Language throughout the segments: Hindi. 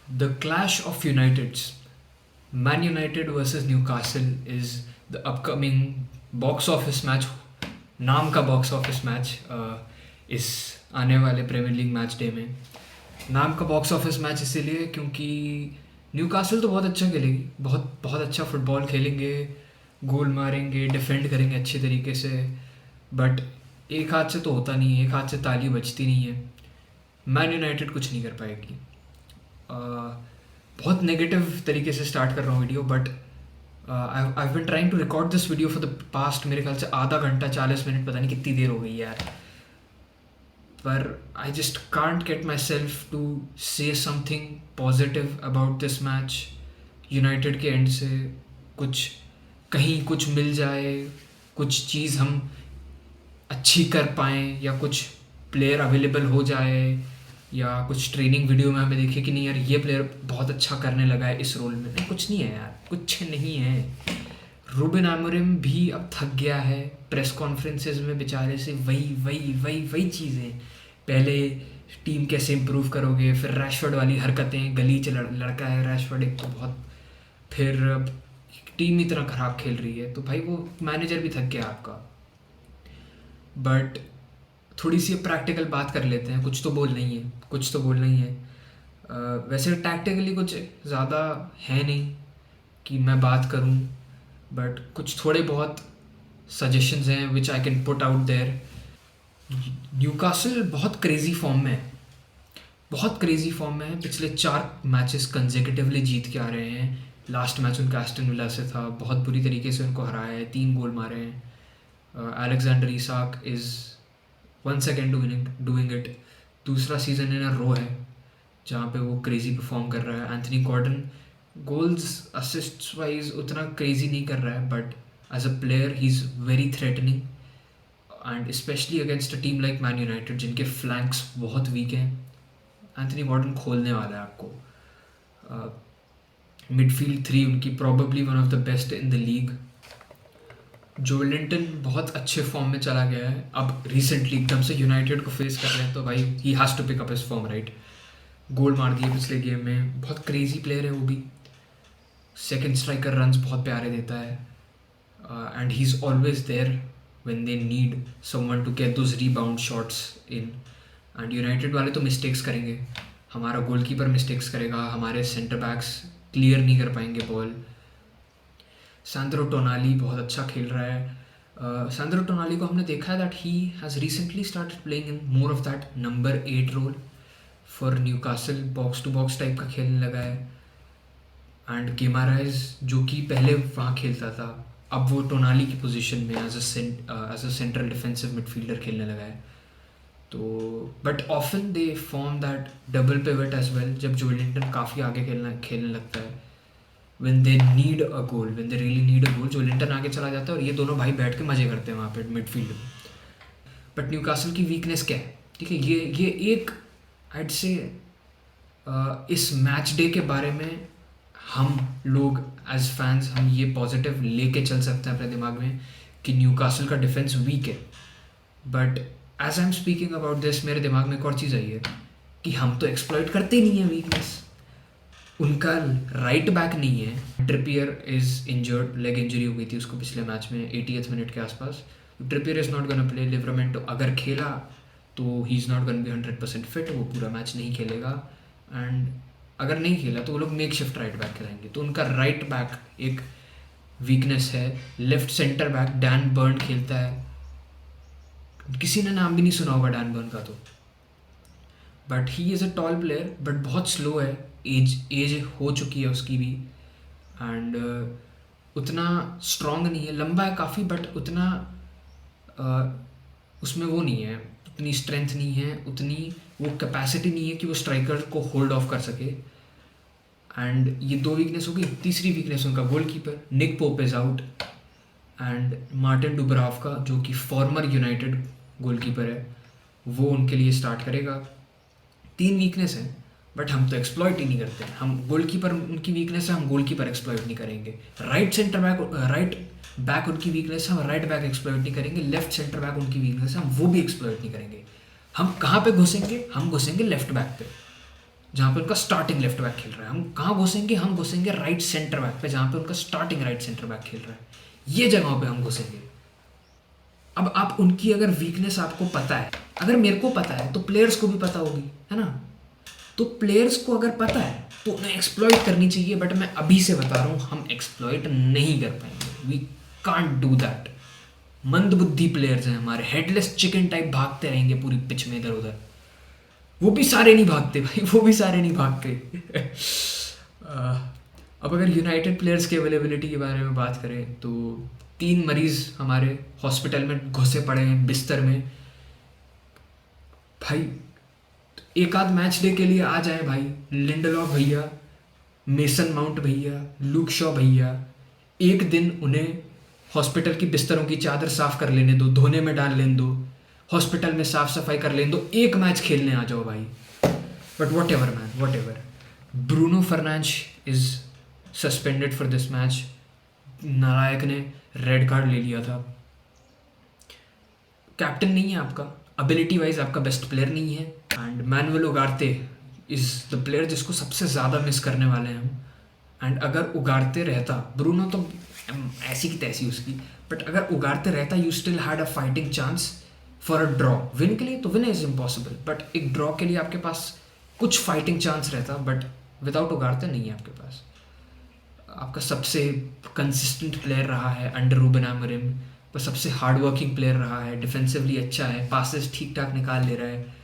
The clash of Uniteds, Man United versus Newcastle, is the upcoming box office match, नाम का बॉक्स ऑफिस मैच इस आने वाले प्रीमियर लीग मैच डे में। नाम का बॉक्स ऑफिस मैच इसीलिए क्योंकि न्यूकासल तो बहुत अच्छा खेलेगी, बहुत बहुत अच्छा फुटबॉल खेलेंगे, गोल मारेंगे, डिफेंड करेंगे अच्छे तरीके से। बट एक हाथ से तो होता नहीं है, एक हाथ से ताली बजती नहीं है। मैन यूनाइटेड कुछ नहीं कर पाएगी। बहुत नेगेटिव तरीके से स्टार्ट कर रहा हूँ video, but I been trying to record this video for the past, मेरे ख्याल से आधा घंटा 40 मिनट, पता नहीं कितनी देर हो गई यार। पर I just can't get myself to say something positive about this match. United के एंड से कुछ, कहीं कुछ मिल जाए, कुछ चीज़ हम अच्छी कर पाएँ, या कुछ प्लेयर अवेलेबल हो जाए, या कुछ ट्रेनिंग वीडियो में हमें देखे कि नहीं यार ये प्लेयर बहुत अच्छा करने लगा है इस रोल में। नहीं, कुछ नहीं है यार, कुछ नहीं है। रूबेन आमोरिम भी अब थक गया है, प्रेस कॉन्फ्रेंसेज में बेचारे से वही वही वही वही चीज़ें। पहले टीम कैसे इम्प्रूव करोगे, फिर रैशफोर्ड वाली हरकतें, गलीच लड़का है रैशफोर्ड एक तो बहुत, फिर अब टीम इतना ख़राब खेल रही है, तो भाई वो मैनेजर भी थक गया आपका। बट थोड़ी सी प्रैक्टिकल बात कर लेते हैं, कुछ तो बोलना ही है, कुछ तो बोलना ही है। वैसे टैक्टिकली कुछ ज़्यादा है नहीं कि मैं बात करूं, बट कुछ थोड़े बहुत सजेशंस हैं which I can put out there. Newcastle बहुत क्रेज़ी फॉर्म में है, बहुत क्रेज़ी फॉर्म में है। पिछले 4 मैचेस कंसेक्यूटिवली जीत के आ रहे हैं। लास्ट मैच उनका एस्टन विला से था, बहुत बुरी तरीके से उनको हराया है, 3 गोल मारे हैं। Alexander Isak is once again doing it. दूसरा सीज़न इन अ रो है जहाँ पे वो क्रेज़ी परफॉर्म कर रहा है। Anthony Gordon goals assists wise उतना क्रेज़ी नहीं कर रहा है, but as a player he is very threatening, and specially against a team like Man United जिनके फ्लैंक्स बहुत वीक हैं। एंथनी गॉर्डन खोलने वाला है आपको। मिडफील्ड 3 उनकी probably one of the best in the league. Joelinton बहुत अच्छे फॉर्म में चला गया है, अब रिसेंटली एकदम से यूनाइटेड को फेस कर रहे हैं, तो भाई he has to pick up his form, right. Goal मार दिए पिछले गेम में, बहुत क्रेजी प्लेयर है वो भी। सेकंड स्ट्राइकर रन्स बहुत प्यारे देता है, and he is always there when they need someone to get those rebound shots in. And United वाले तो मिस्टेक्स करेंगे, हमारा गोलकीपर मिस्टेक्स करेगा, हमारे सेंटर बैक्स क्लियर नहीं कर पाएंगे बॉल। सैंड्रो टोनाली बहुत अच्छा खेल रहा है। सैंड्रो टोनाली को हमने देखा है that he has recently started playing in more of that number 8 role for Newcastle, box to box type का खेलने लगा है। एंड गिमाराइज जो कि पहले वहाँ खेलता था, अब वो टोनाली की पोजीशन में as a central defensive midfielder खेलने लगा है। तो but often they form that double pivot as well, जब जोलिंटन काफ़ी आगे खेलने लगता है। when they need a goal, when they really need a goal, जोलिंटन आगे चला जाता है और ये दोनों भाई बैठ के मजे करते हैं वहाँ पे मिडफील्ड में। बट न्यूकासल की वीकनेस क्या है, ठीक है, ये एक I'd से इस मैच डे के बारे में हम लोग एज फैंस हम ये पॉजिटिव लेके चल सकते हैं अपने दिमाग में कि न्यूकासल का डिफेंस वीक है। But as I am speaking about this, मेरे दिमाग में एक और चीज़ आई है कि हम तो एक्सप्लॉइट करते ही नहीं है वीकनेस। उनका राइट बैक नहीं है, Trippier is injured, leg injury हो गई थी उसको पिछले मैच में 80th मिनट के आसपास। Trippier is not gonna play. Livramento अगर खेला तो he is not gonna be 100% fit, वो पूरा मैच नहीं खेलेगा। एंड अगर नहीं खेला तो वो लोग मेक शिफ्ट राइट बैक खेलेंगे, तो उनका राइट बैक एक वीकनेस है। Left centre back Dan burn खेलता है, किसी ने नाम भी नहीं सुना होगा डैन बर्न का, तो but he is a tall player, but बहुत स्लो है, एज हो चुकी है उसकी भी। एंड उतना स्ट्रॉन्ग नहीं है, लंबा है काफ़ी, बट उतना उसमें वो नहीं है, उतनी स्ट्रेंथ नहीं है, उतनी वो कैपेसिटी नहीं है कि वो स्ट्राइकर को होल्ड ऑफ कर सके। एंड ये 2 वीकनेस हो गई। तीसरी वीकनेस उनका goalkeeper, Nick Pope is out, and Martin Dubravka जो कि फॉर्मर यूनाइटेड गोलकीपर है, वो उनके लिए स्टार्ट करेगा। 3 वीकनेस है, बट हम तो एक्सप्लॉइट ही नहीं करते। हम गोलकीपर उनकी वीकनेस है, हम गोलकीपर एक्सप्लॉइट नहीं करेंगे। राइट बैक उनकी वीकनेस है, हम राइट बैक एक्सप्लॉइट नहीं करेंगे। लेफ्ट सेंटर बैक उनकी वीकनेस है, हम वो भी एक्सप्लॉइट नहीं करेंगे। हम कहाँ पे घुसेंगे, हम घुसेंगे लेफ्ट बैक पे। जहाँ पे उनका स्टार्टिंग लेफ्ट बैक खेल रहा है। हम कहाँ घुसेंगे? हम घुसेंगे राइट सेंटर बैक पे, जहाँ पे उनका स्टार्टिंग राइट सेंटर बैक खेल रहा है। ये जगहों पे हम घुसेंगे। अब आप उनकी अगर वीकनेस आपको पता है, अगर मेरे को पता है तो प्लेयर्स को भी पता होगी, है ना? तो प्लेयर्स को अगर पता है तो उन्हें एक्सप्लॉइट करनी चाहिए, बट मैं अभी से बता रहा हूँ हम एक्सप्लॉइट नहीं कर पाएंगे। We can't do that. मंदबुद्धि प्लेयर्स हैं हमारे, हेडलेस चिकन टाइप भागते रहेंगे पूरी पिच में इधर उधर। वो भी सारे नहीं भागते भाई, वो भी सारे नहीं भागते। अब अगर यूनाइटेड प्लेयर्स की अवेलेबिलिटी के बारे में बात करें तो 3 मरीज हमारे हॉस्पिटल में घुसे पड़े हैं बिस्तर में भाई। एक आध मैच डे के लिए आ जाए भाई, लिंडलॉफ भैया, मेसन माउंट भैया, लूक शॉ भैया, एक दिन उन्हें हॉस्पिटल की बिस्तरों की चादर साफ कर लेने दो, धोने में डाल लेने दो, हॉस्पिटल में साफ सफाई कर लेने दो, एक मैच खेलने आ जाओ भाई। But whatever man, whatever. Bruno Fernandes is suspended for this match. नालायक ने रेड कार्ड ले लिया था। कैप्टन नहीं है आपका, एबिलिटी वाइज आपका बेस्ट प्लेयर नहीं है। And Manuel Ugarte is the player जिसको सबसे ज़्यादा मिस करने वाले हैं हम। एंड अगर उगारते रहता, ब्रूनो तो ऐसी की तैसी उसकी, बट अगर उगारते रहता you still had a fighting chance for a draw. Win के लिए तो विन इज इम्पॉसिबल, बट एक ड्रॉ के लिए आपके पास कुछ फाइटिंग चांस रहता। बट विदाउट उगारते नहीं है आपके पास। आपका सबसे कंसिस्टेंट प्लेयर रहा है अंडर रूबन अमोरिम, पर सबसे हार्ड वर्किंग प्लेयर रहा है, डिफेंसिवली अच्छा है, पासेस ठीक ठाक निकाल ले रहा है।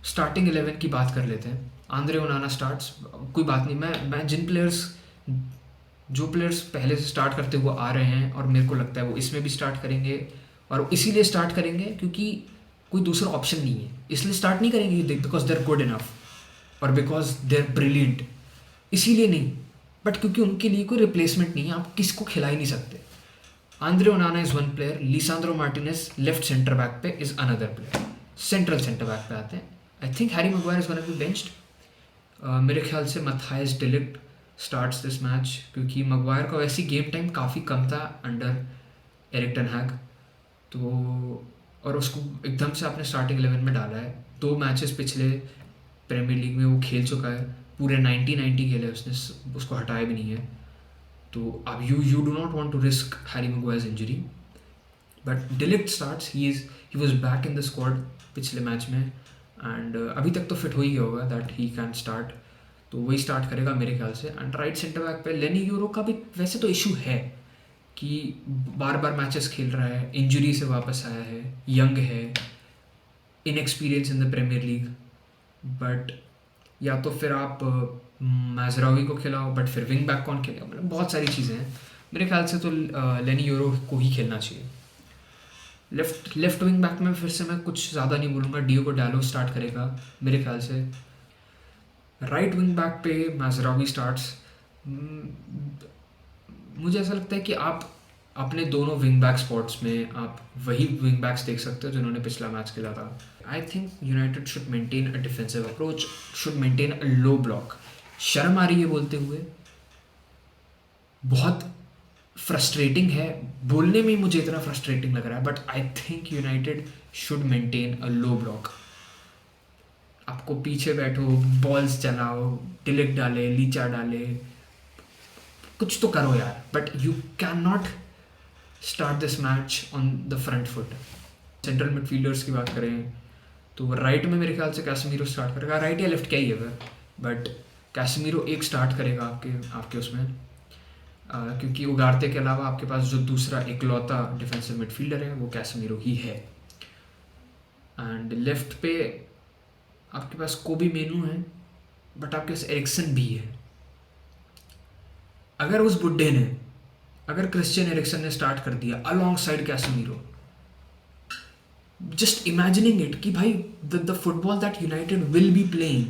स्टार्टिंग 11 की बात कर लेते हैं। आंद्रे ओनाना स्टार्ट्स, कोई बात नहीं। मैं जो प्लेयर्स पहले से स्टार्ट करते हुए आ रहे हैं और मेरे को लगता है वो इसमें भी स्टार्ट करेंगे, और इसीलिए स्टार्ट करेंगे क्योंकि कोई दूसरा ऑप्शन नहीं है, इसलिए स्टार्ट नहीं करेंगे because they are good enough और बिकॉज दे आर ब्रिलियंट, इसीलिए नहीं, बट क्योंकि उनके लिए कोई रिप्लेसमेंट नहीं है। आप किसको खिला ही नहीं सकते। Andre Onana is one player, Lisandro Martinez left centre back पे is another player. Central centre back पे आते हैं। I think Harry Maguire is gonna be benched. मेरे ख्याल से Matthijs de Ligt starts this match, क्योंकि मैग्वायर का वैसे गेम टाइम काफ़ी कम था अंडर एरिक टेन हैग, तो और उसको एकदम से आपने स्टार्टिंग 11 में डाला है। 2 मैचेस पिछले प्रीमियर लीग में वो खेल चुका है, पूरे 90 खेले उसने, उसको हटाया भी नहीं है। तो अब you do not want to risk Harry Maguire's injury, but de Ligt starts. He was back in the squad पिछले मैच में, एंड अभी तक तो फिट हो ही गया होगा दैट ही कैन स्टार्ट, तो वही स्टार्ट करेगा मेरे ख्याल से। एंड राइट सेंटर बैक पे लेनी यूरो का भी वैसे तो इशू है कि बार बार मैचेस खेल रहा है, इंजरी से वापस आया है, यंग है, inexperience in the Premier League. But या तो फिर आप मैजरावी को खिलाओ, बट फिर विंग बैक कौन खेलेगा, मतलब बहुत सारी चीज़ें हैं। मेरे ख्याल से तो लेनी यूरो को ही खेलना चाहिए। लेफ्ट विंग बैक में फिर से मैं कुछ ज़्यादा नहीं बोलूँगा, डियोगो डालो स्टार्ट करेगा मेरे ख्याल से। राइट विंग बैक पे मैजरावी स्टार्ट्स। मुझे ऐसा लगता है कि आप अपने दोनों विंग बैक स्पॉट्स में आप वही विंग बैक्स देख सकते हो जिन्होंने पिछला मैच खेला था। I think United should maintain a defensive approach, should maintain a low block. शर्म आ रही है बोलते हुए, बहुत फ्रस्ट्रेटिंग है बोलने में, मुझे इतना फ्रस्ट्रेटिंग लग रहा है, but I think United should maintain a low block. आपको पीछे बैठो, बॉल्स चलाओ, डिलिक डाले, लीचा डाले, कुछ तो करो यार, but you can not start this match on the front foot. Central midfielders की बात करें तो राइट में मेरे ख्याल से कैसेमीरो स्टार्ट करेगा, राइट या लेफ्ट क्या ही है वह, बट कैसेमीरो एक स्टार्ट करेगा आपके उसमें, क्योंकि उगारते के अलावा आपके पास जो दूसरा इकलौता डिफेंसिव मिडफील्डर है वो कैसेमीरो ही है। एंड लेफ्ट पे आपके पास कोबी मेनू है, बट आपके पास एरिक्सन भी है। अगर उस बुड्ढे ने, अगर क्रिश्चियन एरिक्सन ने स्टार्ट कर दिया alongside Casemiro, just imagining it कि भाई the football that United will be playing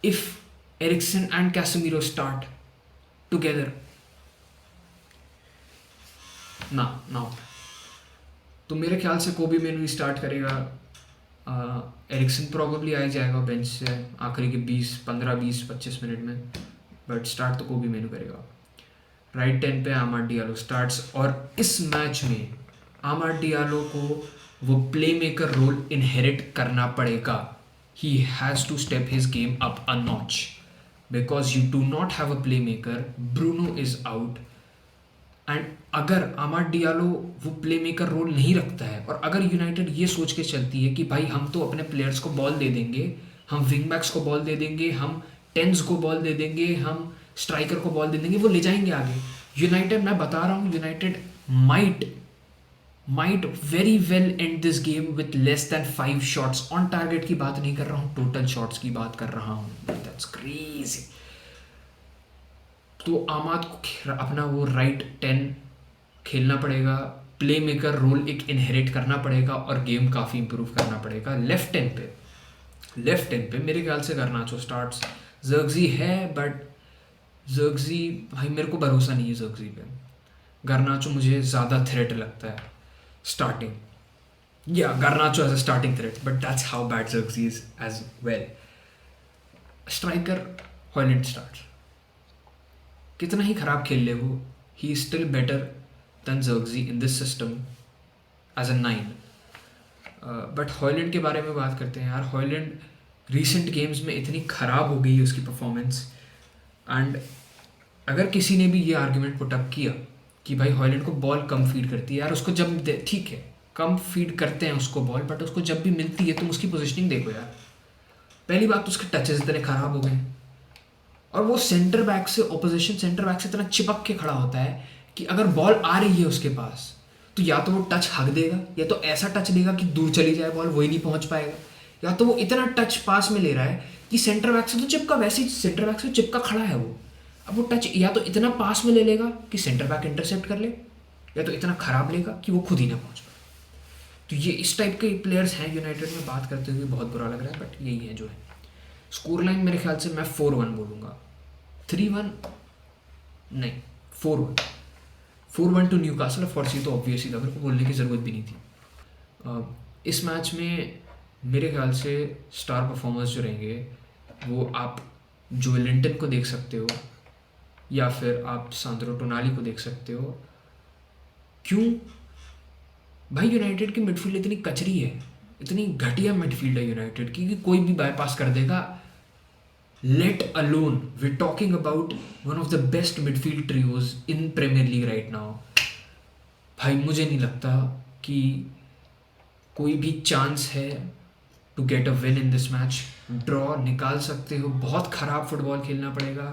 if Eriksen and Casemiro start together ना। तो मेरे ख्याल से कोबी मेनू स्टार्ट करेगा, एरिक्सन प्रोबेबली आ जाएगा बेंच से आखिरी के 15-20-25 मिनट में, बट स्टार्ट तो कोबी मेनू करेगा। राइट 10 पे आमाड डियालो स्टार्ट्स, और इस मैच में आमाड डियालो को वो प्ले मेकर रोल इनहेरिट करना पड़ेगा। he has to step his game up a notch because you do not have a playmaker. Bruno is out. And अगर आमाड डियालो वो प्ले मेकर रोल नहीं रखता है और अगर यूनाइटेड ये सोच के चलती है कि भाई हम तो अपने प्लेयर्स को बॉल दे देंगे, हम विंग बैक्स को बॉल दे देंगे, हम टेंस को बॉल दे देंगे, हम स्ट्राइकर को बॉल दे देंगे, वो ले जाएंगे आगे। यूनाइटेड, मैं बता रहा हूँ, United might very well and this game with less than 5 shots on target की बात नहीं कर रहा हूँ, टोटल शॉट्स की बात कर रहा हूँ। That's crazy. तो आमाद को अपना वो राइट 10 खेलना पड़ेगा, प्ले मेकर रोल एक इनहेरिट करना पड़ेगा और गेम काफ़ी इंप्रूव करना पड़ेगा। लेफ्ट 10 पे मेरे ख्याल से गर्नाचो स्टार्ट्स। ज़र्गज़ी है बट ज़र्गज़ी भाई मेरे को भरोसा नहीं है ज़र्गज़ी पे। गर्नाचो मुझे ज़्यादा थ्रेट लगता है स्टार्टिंग, या Garnacho as a starting threat, but that's how bad Zirkzee is as well. Striker Hojlund starts, कितना ही ख़राब खेल ले वो, he is still better than Zirkzee in this system as a 9। But Hojlund के बारे में बात करते हैं यार। हॉयलैंड रिसेंट गेम्स में इतनी ख़राब हो गई है उसकी परफॉर्मेंस, एंड अगर किसी ने भी ये आर्ग्यूमेंट पुट अप किया कि भाई हॉयलैंड को बॉल कम फीड करती है यार, उसको जब ठीक है कम फीड करते हैं उसको बॉल, बट उसको जब भी मिलती है तुम उसकी पोजिशनिंग देखो यार। पहली बात तो उसके टचेस इतने ख़राब हो गए और वो सेंटर बैक से, ऑपोजिशन सेंटर बैक से इतना चिपक के खड़ा होता है कि अगर बॉल आ रही है उसके पास तो या तो वो टच हक देगा या तो ऐसा टच देगा कि दूर चली जाए बॉल, वही नहीं पहुंच पाएगा, या तो वो इतना टच पास में ले रहा है कि सेंटर बैक से तो चिपका, वैसे ही सेंटर बैक से चिपका खड़ा है वो, अब वो टच या तो इतना पास में ले लेगा कि सेंटर बैक इंटरसेप्ट कर ले, या तो इतना ख़राब लेगा कि वो खुद ही ना पहुँच पाए। तो ये इस टाइप के प्लेयर्स हैं यूनाइटेड में, बात करते हुए बहुत बुरा लग रहा है, बट यही है जो है। स्कोर लाइन मेरे ख्याल से मैं 4-1 बोलूँगा, 3-1 नहीं, 4-1 टू न्यूकासल। ऑफ कोर्स ये तो ऑब्वियस ही था, मेरे को बोलने की ज़रूरत भी नहीं थी। इस मैच में मेरे ख्याल से स्टार परफॉर्मर्स जो रहेंगे वो आप जोएलिंटन को देख सकते हो या फिर आप सांद्रो टोनाली को देख सकते हो। क्यों भाई, यूनाइटेड की मिडफील्ड इतनी कचरी है, इतनी घटिया मिडफील्ड है यूनाइटेड की कि कोई भी बाईपास कर देगा। Let alone, we're talking about one of the best midfield trios in Premier League right now. भाई मुझे नहीं लगता कि कोई भी चांस है to get a win in this match. Draw निकाल सकते हो, बहुत ख़राब फुटबॉल खेलना पड़ेगा।